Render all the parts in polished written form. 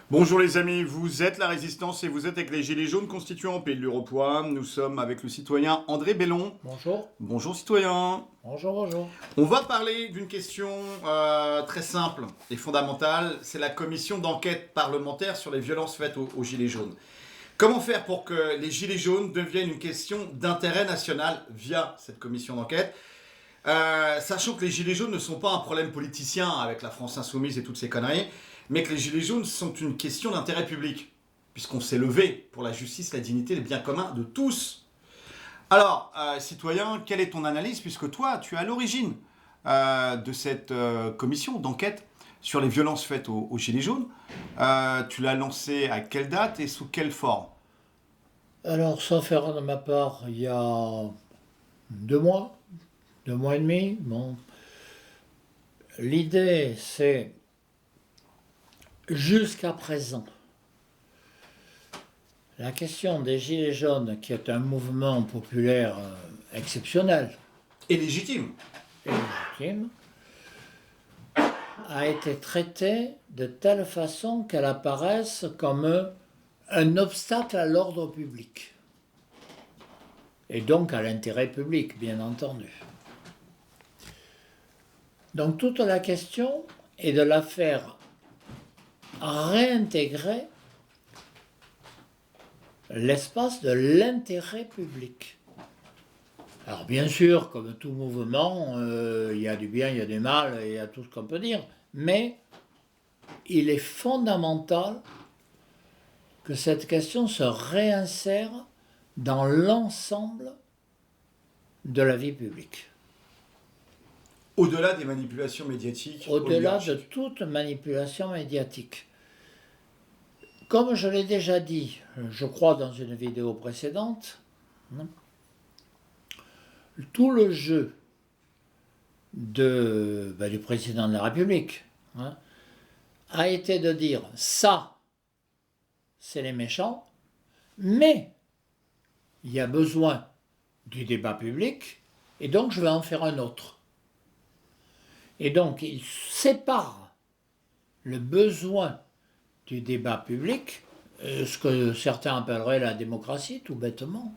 Bonjour les amis, vous êtes la Résistance et vous êtes avec les Gilets jaunes constituants Pays de l'Uruguay. Nous sommes avec le citoyen André Bellon. Bonjour. Bonjour citoyen. Bonjour, bonjour. On va parler d'une question très simple et fondamentale, c'est la commission d'enquête parlementaire sur les violences faites aux Gilets jaunes. Comment faire pour que les Gilets jaunes deviennent une question d'intérêt national via cette commission d'enquête, sachant que les Gilets jaunes ne sont pas un problème politicien avec la France insoumise et toutes ces conneries, mais que les Gilets jaunes sont une question d'intérêt public, puisqu'on s'est levé pour la justice, la dignité, les biens communs de tous. Alors, citoyen, quelle est ton analyse, puisque toi, tu es à l'origine de cette commission d'enquête sur les violences faites aux Gilets jaunes. Tu l'as lancée à quelle date et sous quelle forme? Alors, sauf erreur de ma part, il y a 2 mois, 2 mois et demi. Bon. L'idée, c'est jusqu'à présent, la question des Gilets jaunes, qui est un mouvement populaire exceptionnel Et légitime. et légitime, a été traitée de telle façon qu'elle apparaisse comme un obstacle à l'ordre public. Et donc à l'intérêt public, bien entendu. Donc toute la question est de la faire réintégrer l'espace de l'intérêt public. Alors bien sûr, comme tout mouvement, il y a du bien, il y a du mal, il y a tout ce qu'on peut dire, mais il est fondamental que cette question se réinsère dans l'ensemble de la vie publique. Au-delà des manipulations médiatiques. Au-delà de toute manipulation médiatique. Comme je l'ai déjà dit, je crois dans une vidéo précédente, tout le jeu du président de la République a été de dire ça, c'est les méchants, mais il y a besoin du débat public et donc je vais en faire un autre. Et donc il sépare le besoin du débat public, ce que certains appelleraient la démocratie, tout bêtement,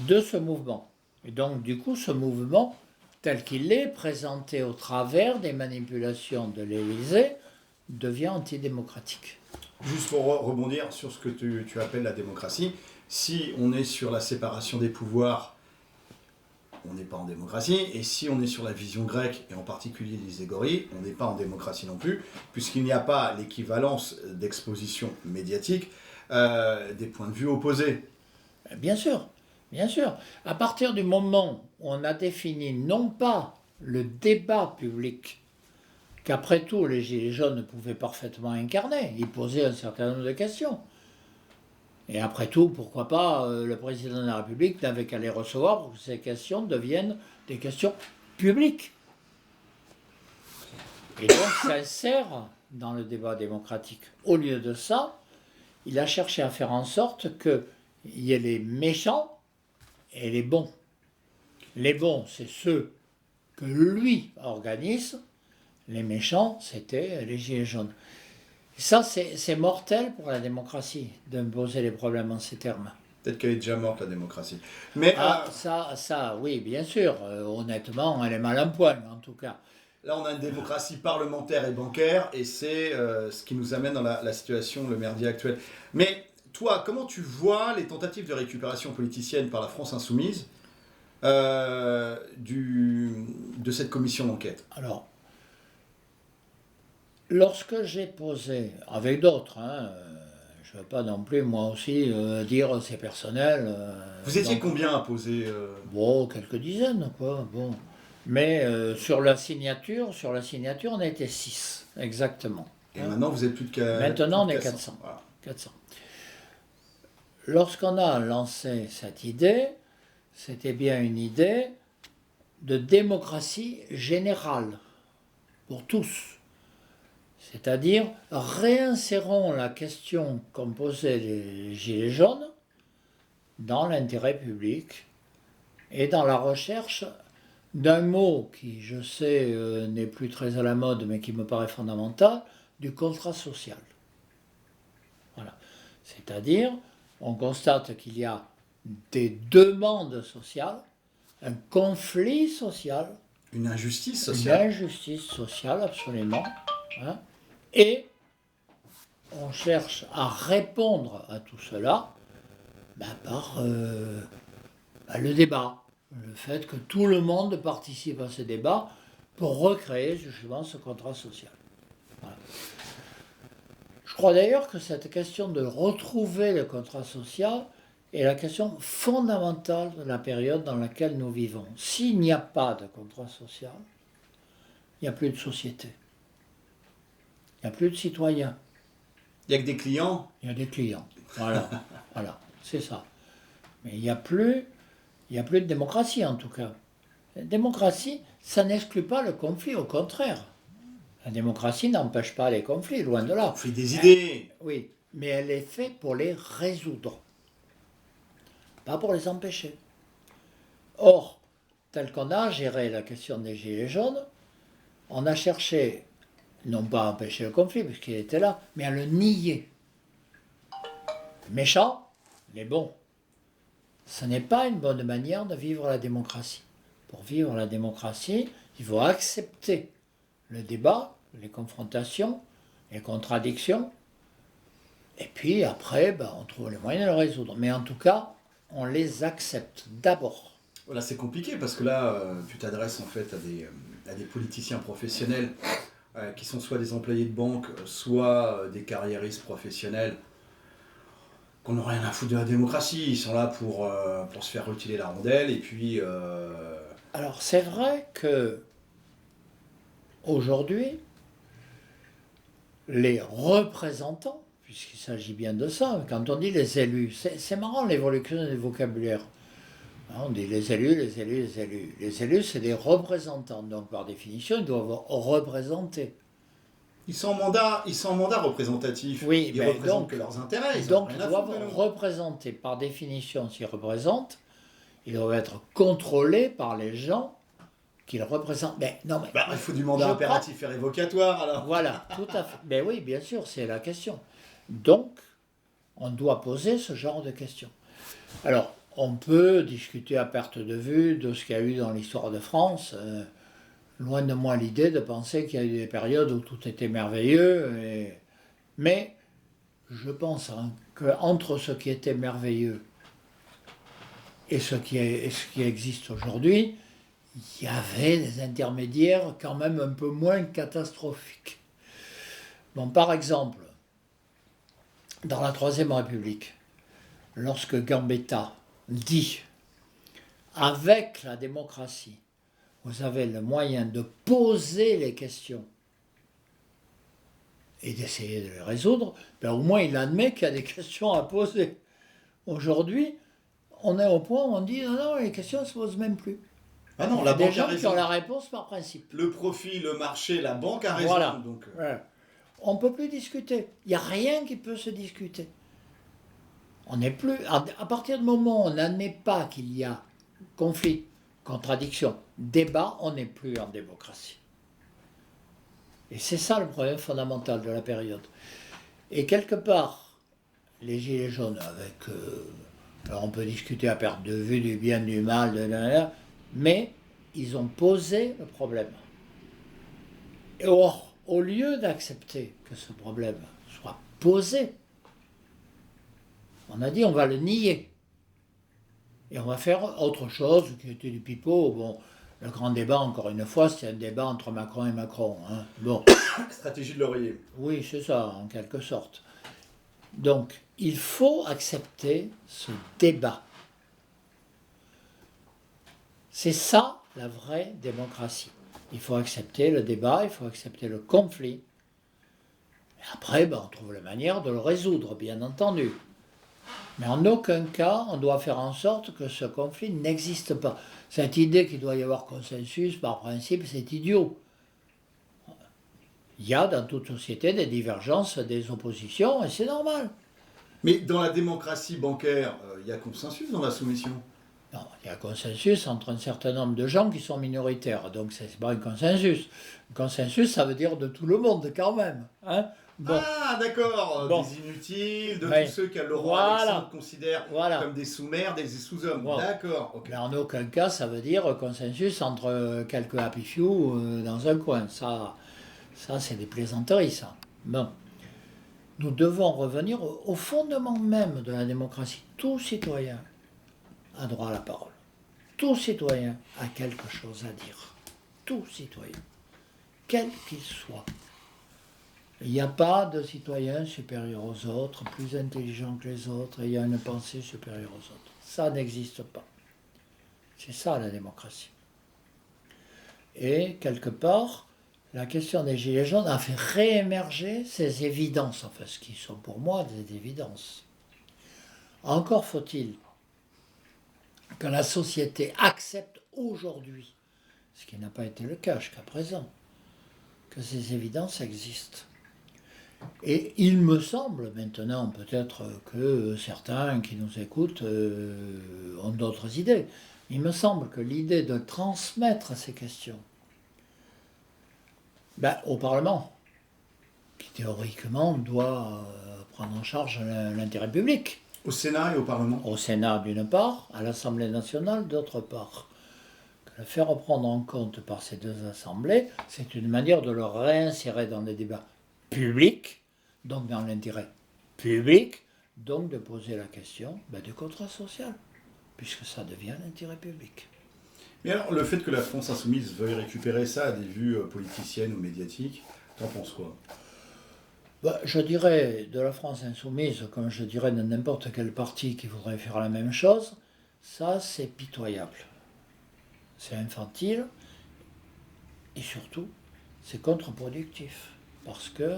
de ce mouvement. Et donc, du coup, ce mouvement, tel qu'il est présenté au travers des manipulations de l'Élysée, devient antidémocratique. Juste pour rebondir sur ce que tu appelles la démocratie, si on est sur la séparation des pouvoirs, on n'est pas en démocratie, et si on est sur la vision grecque, et en particulier les égories, on n'est pas en démocratie non plus, puisqu'il n'y a pas l'équivalence d'exposition médiatique des points de vue opposés. Bien sûr, bien sûr. À partir du moment où on a défini non pas le débat public, qu'après tout les Gilets jaunes pouvaient parfaitement incarner, ils posaient un certain nombre de questions. Et après tout, pourquoi pas, le président de la République n'avait qu'à les recevoir pour que ces questions deviennent des questions publiques. Et donc ça sert dans le débat démocratique. Au lieu de ça, il a cherché à faire en sorte qu'il y ait les méchants et les bons. Les bons, c'est ceux que lui organise. Les méchants, c'était les Gilets jaunes. Ça, c'est mortel pour la démocratie, de me poser les problèmes en ces termes. Peut-être qu'elle est déjà morte, la démocratie. Mais ça, oui, bien sûr. Honnêtement, elle est mal en point, en tout cas. là, on a une démocratie parlementaire et bancaire, et c'est ce qui nous amène dans la situation, le merdier actuel. Mais toi, comment tu vois les tentatives de récupération politicienne par la France insoumise de cette commission d'enquête? Alors, lorsque j'ai posé, avec d'autres, je ne veux pas non plus moi aussi dire c'est personnel. Vous étiez donc, combien à poser bon, quelques dizaines, quoi. Bon. Mais sur la signature, on était 6, exactement. Et maintenant, vous êtes plus de Maintenant, on plus de est 400. Voilà. 400. Lorsqu'on a lancé cette idée, c'était bien une idée de démocratie générale, pour tous. C'est-à-dire, réinsérons la question qu'ont posée les Gilets jaunes dans l'intérêt public et dans la recherche d'un mot qui, je sais, n'est plus très à la mode, mais qui me paraît fondamental, du contrat social. Voilà. C'est-à-dire, on constate qu'il y a des demandes sociales, un conflit social, Une injustice une sociale. injustice sociale, absolument, hein, et on cherche à répondre à tout cela par le débat, le fait que tout le monde participe à ce débat pour recréer justement ce contrat social. Voilà. Je crois d'ailleurs que cette question de retrouver le contrat social est la question fondamentale de la période dans laquelle nous vivons. S'il n'y a pas de contrat social, il n'y a plus de société. Il n'y a plus de citoyens. Il n'y a que des clients. Il y a des clients. Voilà, voilà, c'est ça. Mais il n'y a plus de démocratie en tout cas. La démocratie, ça n'exclut pas le conflit, au contraire. La démocratie n'empêche pas les conflits, loin de là. On fait des idées. Oui, mais elle est faite pour les résoudre, pas pour les empêcher. Or, tel qu'on a géré la question des Gilets jaunes, on a cherché, non pas à empêcher le conflit, puisqu'il était là, mais à le nier. Les méchants, les bons. Ce n'est pas une bonne manière de vivre la démocratie. Pour vivre la démocratie, il faut accepter le débat, les confrontations, les contradictions, et puis après, on trouve les moyens de le résoudre. Mais en tout cas, on les accepte d'abord. Voilà, c'est compliqué parce que là, tu t'adresses en fait à des politiciens professionnels qui sont soit des employés de banque, soit des carriéristes professionnels qu'on n'a rien à foutre de la démocratie. Ils sont là pour se faire retirer la rondelle et puis... Alors c'est vrai que aujourd'hui, les représentants, puisqu'il s'agit bien de ça, quand on dit les élus, c'est marrant l'évolution du vocabulaire. On dit les élus, les élus, les élus. Les élus, c'est des représentants, donc par définition, ils doivent représenter. Ils sont en mandat représentatif. Oui, ils représentent que leurs intérêts. Donc ils doivent représenter, par définition, s'ils représentent, ils doivent être contrôlés par les gens qu'ils représentent. Mais non, mais il faut du mandat impératif et révocatoire alors. Voilà, tout à fait. Mais oui, bien sûr, c'est la question. Donc, on doit poser ce genre de questions. Alors, on peut discuter à perte de vue de ce qu'il y a eu dans l'histoire de France. Loin de moi l'idée de penser qu'il y a eu des périodes où tout était merveilleux. Mais je pense qu'entre ce qui était merveilleux et ce qui existe aujourd'hui, il y avait des intermédiaires quand même un peu moins catastrophiques. Bon, par exemple, dans la Troisième République, lorsque Gambetta dit « avec la démocratie, vous avez le moyen de poser les questions et d'essayer de les résoudre », au moins il admet qu'il y a des questions à poser. Aujourd'hui, on est au point où on dit « non, les questions ne se posent même plus ». Ah non, il y a des gens qui ont la réponse par principe. Le profit, le marché, la banque a raison. Voilà. Donc... On ne peut plus discuter. Il n'y a rien qui peut se discuter. On n'est plus. À partir du moment où on n'admet pas qu'il y a conflit, contradiction, débat, on n'est plus en démocratie. Et c'est ça le problème fondamental de la période. Et quelque part, les Gilets jaunes, avec. Alors on peut discuter à perte de vue du bien, du mal, mais ils ont posé le problème. Et or, au lieu d'accepter que ce problème soit posé, on a dit on va le nier. Et on va faire autre chose qui était du pipeau. Bon, le grand débat, encore une fois, c'est un débat entre Macron et Macron. Hein. Bon. Stratégie de l'oreiller. Oui, c'est ça, en quelque sorte. Donc, il faut accepter ce débat. C'est ça, la vraie démocratie. Il faut accepter le débat, il faut accepter le conflit. Et après, on trouve la manière de le résoudre, bien entendu. Mais en aucun cas, on doit faire en sorte que ce conflit n'existe pas. Cette idée qu'il doit y avoir consensus, par principe, c'est idiot. Il y a dans toute société des divergences, des oppositions, et c'est normal. Mais dans la démocratie bancaire, il y a consensus dans la soumission. Non, il y a un consensus entre un certain nombre de gens qui sont minoritaires. Donc, ce n'est pas un consensus. Un consensus, ça veut dire de tout le monde, quand même. Hein. Bon. Ah, d'accord, Bon. des inutiles, de Oui. tous ceux que Laurent Voilà. Alexandre considère Voilà. comme des sous-mères, des sous-hommes. Bon. D'accord, ok. Mais en aucun cas, ça veut dire consensus entre quelques happy few dans un coin. Ça c'est des plaisanteries, ça. Bon. Nous devons revenir au fondement même de la démocratie. Tout citoyen a droit à la parole. Tout citoyen a quelque chose à dire. Tout citoyen, quel qu'il soit. Il n'y a pas de citoyen supérieur aux autres, plus intelligent que les autres, et il y a une pensée supérieure aux autres. Ça n'existe pas. C'est ça la démocratie. Et quelque part, la question des Gilets jaunes a fait réémerger ces évidences, enfin ce qui sont pour moi des évidences. Encore faut-il que la société accepte aujourd'hui, ce qui n'a pas été le cas jusqu'à présent, que ces évidences existent. Et il me semble maintenant, peut-être que certains qui nous écoutent ont d'autres idées, il me semble que l'idée de transmettre ces questions au Parlement, qui théoriquement doit prendre en charge l'intérêt public. Au Sénat et au Parlement. Au Sénat d'une part, à l'Assemblée nationale d'autre part. Que le faire prendre en compte par ces deux assemblées, c'est une manière de le réinsérer dans les débats publics, donc dans l'intérêt public, donc de poser la question du contrat social, puisque ça devient l'intérêt public. Mais alors, le fait que la France insoumise veuille récupérer ça à des vues politiciennes ou médiatiques, t'en penses quoi? Je dirais de la France insoumise, comme je dirais de n'importe quel parti qui voudrait faire la même chose, ça c'est pitoyable. C'est infantile et surtout c'est contre-productif. Parce que...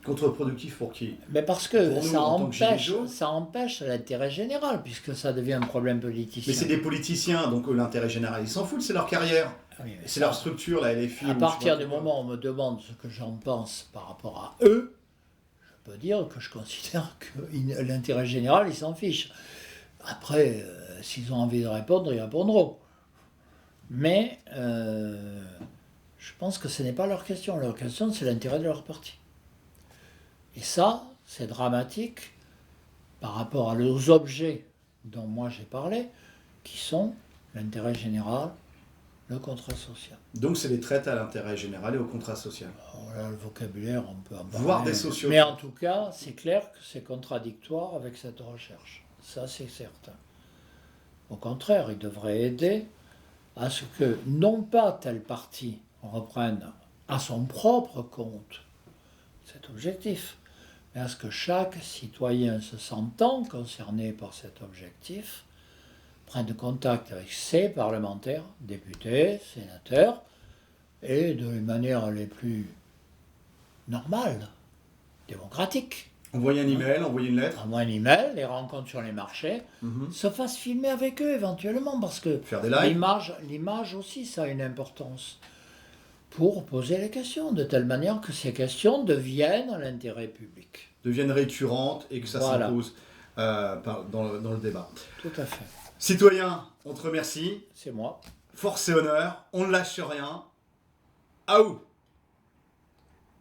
Contre-productif pour qui? Parce que pour nous, ça empêche l'intérêt général, puisque ça devient un problème politicien. Mais c'est des politiciens, donc l'intérêt général, ils s'en foutent, c'est leur carrière. Oui, c'est leur structure, la LFI. À partir du moment où on me demande ce que j'en pense par rapport à eux, je peux dire que je considère que l'intérêt général, ils s'en fichent. Après, s'ils ont envie de répondre, ils répondront. Mais je pense que ce n'est pas leur question. Leur question, c'est l'intérêt de leur parti. Et ça, c'est dramatique par rapport aux objets dont moi j'ai parlé, qui sont l'intérêt général, le contrat social. Donc c'est des traites à l'intérêt général et au contrat social. Alors là, le vocabulaire, on peut en parler. Voire des sociaux. Mais en tout cas, c'est clair que c'est contradictoire avec cette recherche. Ça, c'est certain. Au contraire, il devrait aider à ce que, non pas tel parti reprenne à son propre compte cet objectif, mais à ce que chaque citoyen se sentant concerné par cet objectif prenne contact avec ses parlementaires, députés, sénateurs, et de les manières les plus normales, démocratiques. Envoyer un email, envoyer une lettre. Envoyer un email, les rencontres sur les marchés, se fasse filmer avec eux éventuellement, parce que faire des lives. L'image aussi, ça a une importance. Pour poser les questions, de telle manière que ces questions deviennent l'intérêt public. Deviennent récurrentes et que ça s'impose dans le débat. Tout à fait. Citoyens, on te remercie. C'est moi. Force et honneur, on ne lâche rien. Aou!